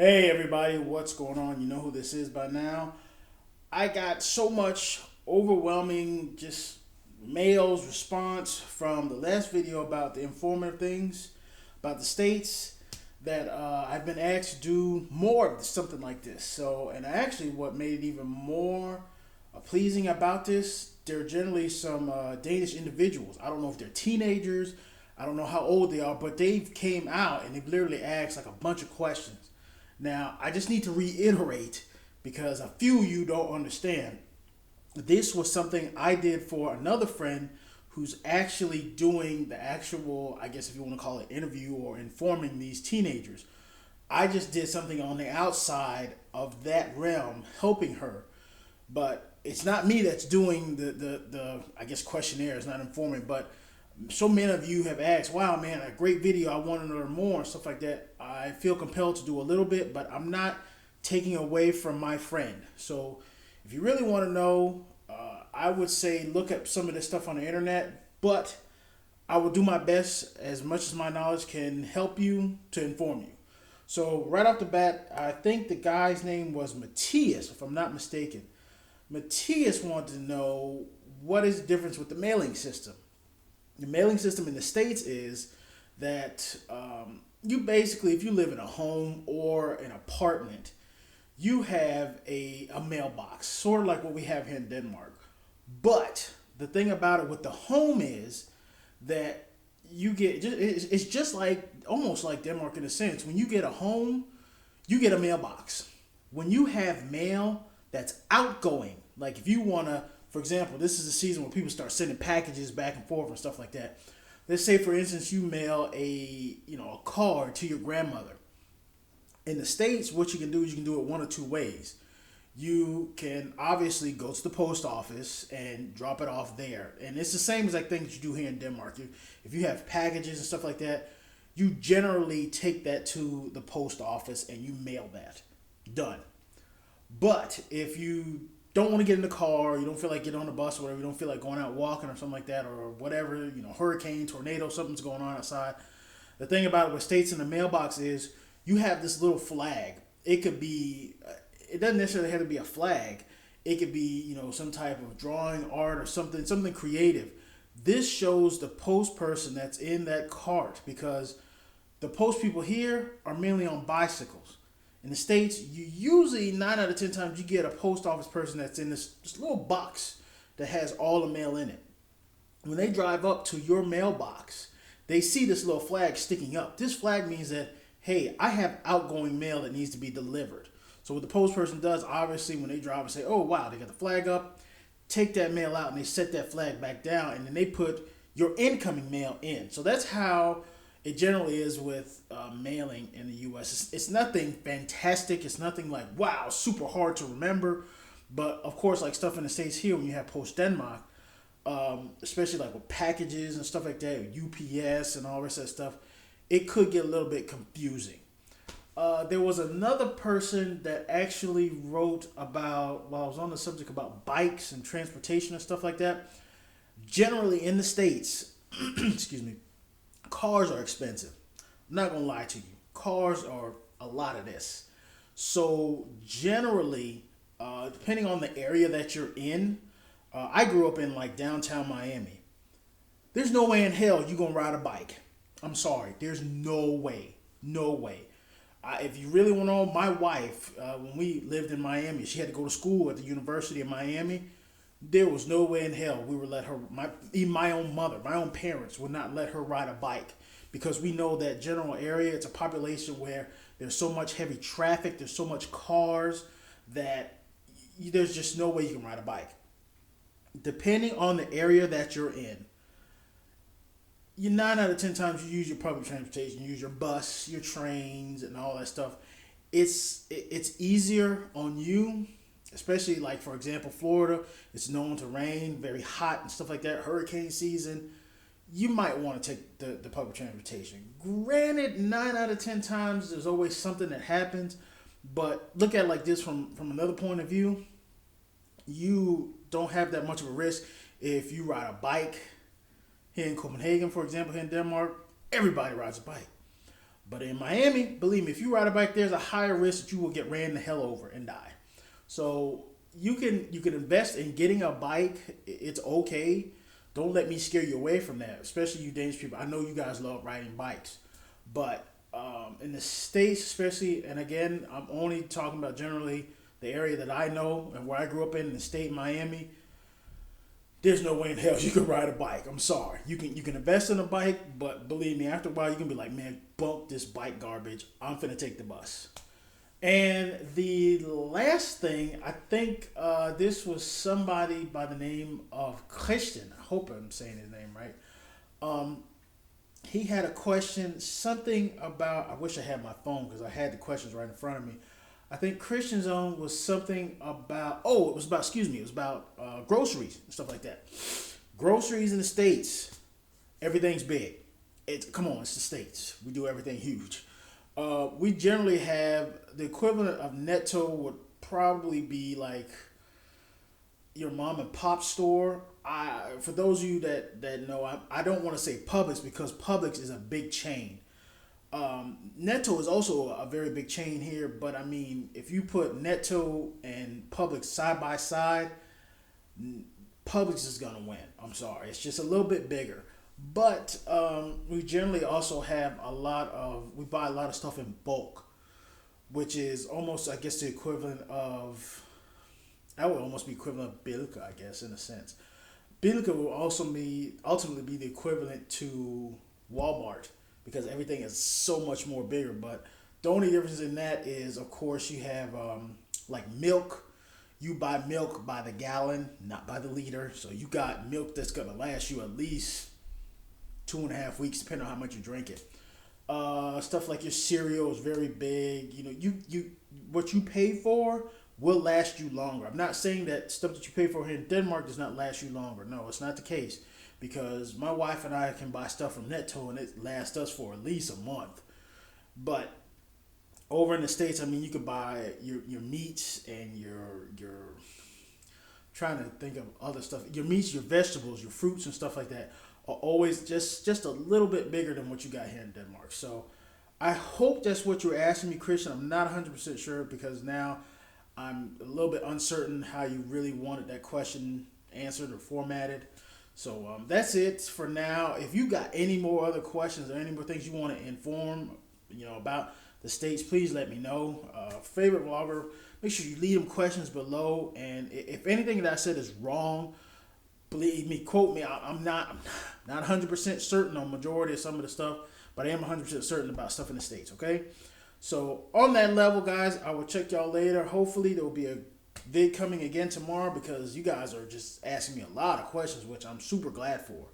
Hey everybody, what's going on? You know who this is by now. I got so much overwhelming just mails response from the last video about the informative things about the states that I've been asked to do more of something like this. So, and actually, what made it even more pleasing about this, there are generally some Danish individuals. I don't know if they're teenagers. I don't know how old they are, but they've came out and they've literally asked like a bunch of questions. Now, I just need to reiterate because a few of you don't understand. This was something I did for another friend who's actually doing the actual, I guess if you want to call it interview or informing these teenagers. I just did something on the outside of that realm, helping her. But it's not me that's doing the I guess questionnaire, it's not informing, but so many of you have asked, wow, man, a great video. I want to learn more and stuff like that. I feel compelled to do a little bit, but I'm not taking away from my friend. So if you really want to know, I would say look at some of this stuff on the internet, but I will do my best as much as my knowledge can help you to inform you. So right off the bat, I think the guy's name was Matthias, if I'm not mistaken. Matthias wanted to know what is the difference with the mailing system. The mailing system in the States is that you basically, if you live in a home or an apartment, you have a mailbox, sort of like what we have here in Denmark. But the thing about it with the home is that you get, it's just like, almost like Denmark in a sense. When you get a home, you get a mailbox. When you have mail that's outgoing, like if you want to, for example, this is the season where people start sending packages back and forth and stuff like that. Let's say, for instance, you mail a card to your grandmother. In the States, what you can do is you can do it one or two ways. You can obviously go to the post office and drop it off there. And it's the same exact thing that you do here in Denmark. If you have packages and stuff like that, you generally take that to the post office and you mail that. Done. But if you don't want to get in the car, you don't feel like getting on the bus or whatever, you don't feel like going out walking or something like that, or whatever, hurricane, tornado, something's going on outside. The thing about it with states in the mailbox is you have this little flag. It could be, it doesn't necessarily have to be a flag. It could be, some type of drawing, art, or something creative. This shows the post person that's in that cart because the post people here are mainly on bicycles. In the States, you usually 9 out of 10 times you get a post office person that's in this little box that has all the mail in it. When they drive up to your mailbox, they see this little flag sticking up. This flag means that, hey, I have outgoing mail that needs to be delivered. So what the post person does, obviously, when they drive and say, oh, wow, they got the flag up, take that mail out and they set that flag back down, and then they put your incoming mail in. So that's how it generally is with mailing in the U.S. It's nothing fantastic. It's nothing like, wow, super hard to remember. But, of course, like stuff in the States here, when you have Post Denmark, especially like with packages and stuff like that, UPS and all this other stuff, it could get a little bit confusing. There was another person that actually wrote about, while I was on the subject about bikes and transportation and stuff like that, generally in the States, excuse me, cars are expensive. I'm not going to lie to you. Cars are a lot of this. So generally, depending on the area that you're in, I grew up in like downtown Miami. There's no way in hell you're going to ride a bike. I'm sorry. There's no way. No way. If you really want to know, my wife, when we lived in Miami, she had to go to school at the University of Miami. There was no way in hell we would let her, even my own mother, my own parents would not let her ride a bike because we know that general area, it's a population where there's so much heavy traffic, there's so much cars that there's just no way you can ride a bike. Depending on the area that you're in, you 9 out of 10 times you use your public transportation, you use your bus, your trains, and all that stuff. It's easier on you. Especially like, for example, Florida, it's known to rain, very hot and stuff like that, hurricane season. You might want to take the public transportation. Granted, 9 out of 10 times there's always something that happens, but look at it like this from another point of view. You don't have that much of a risk if you ride a bike. Here in Copenhagen, for example, here in Denmark, everybody rides a bike. But in Miami, believe me, if you ride a bike, there's a higher risk that you will get ran the hell over and die. So you can invest in getting a bike. It's okay. Don't let me scare you away from that, especially you Danish people. I know you guys love riding bikes, but in the States, especially, and again, I'm only talking about generally the area that I know and where I grew up in the state of Miami. There's no way in hell you can ride a bike. I'm sorry. You can invest in a bike, but believe me, after a while, you can be like, man, bump this bike garbage. I'm finna take the bus. And the last thing, I think this was somebody by the name of Christian. I hope I'm saying his name right. Um, he had a question, something about. I wish I had my phone because I had the questions right in front of me. I think Christian's own was something about. Oh, it was about. Excuse me. It was about groceries and stuff like that. Groceries in the states, everything's big. It's come on, it's the states. We do everything huge. We generally have the equivalent of Netto would probably be like your mom and pop store. For those of you that know, I don't want to say Publix because Publix is a big chain. Netto is also a very big chain here, but I mean, if you put Netto and Publix side by side, Publix is gonna win. I'm sorry, it's just a little bit bigger. But we generally also have we buy a lot of stuff in bulk, which is almost, I guess, the equivalent of, that would almost be equivalent of Bilka, I guess, in a sense. Bilka will also be ultimately be the equivalent to Walmart because everything is so much more bigger. But the only difference in that is, of course, you have like milk. You buy milk by the gallon, not by the liter. So you got milk that's gonna last you at least 2.5 weeks, depending on how much you drink it. Stuff like your cereal is very big. You know, you what you pay for will last you longer. I'm not saying that stuff that you pay for here in Denmark does not last you longer. No, it's not the case. Because my wife and I can buy stuff from Netto and it lasts us for at least a month. But over in the States, I mean, you could buy your meats and your trying to think of other stuff. Your meats, your vegetables, your fruits and stuff like that are always just a little bit bigger than what you got here in Denmark. So I hope that's what you're asking me, Christian. I'm not 100% sure because now I'm a little bit uncertain how you really wanted that question answered or formatted. So that's it for now. If you got any more other questions or any more things you want to inform, about the states, please let me know. Favorite vlogger, make sure you leave them questions below. And if anything that I said is wrong, believe me, quote me. I'm not 100% certain on majority of some of the stuff, but I am 100% certain about stuff in the states. Okay. So on that level, guys, I will check y'all later. Hopefully there will be a vid coming again tomorrow because you guys are just asking me a lot of questions, which I'm super glad for.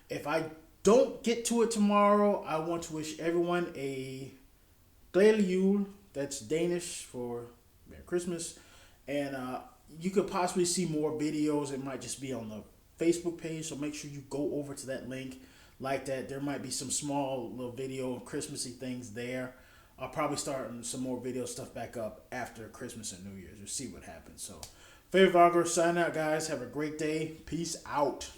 If I don't get to it tomorrow, I want to wish everyone a Glædelig Jul. That's Danish for Merry Christmas. And you could possibly see more videos. It might just be on the Facebook page, so make sure you go over to that link like that. There might be some small little video Christmassy things there. I'll probably start some more video stuff back up after Christmas and New Year's. We'll see what happens. So, favorite vlogger, sign out, guys. Have a great day. Peace out.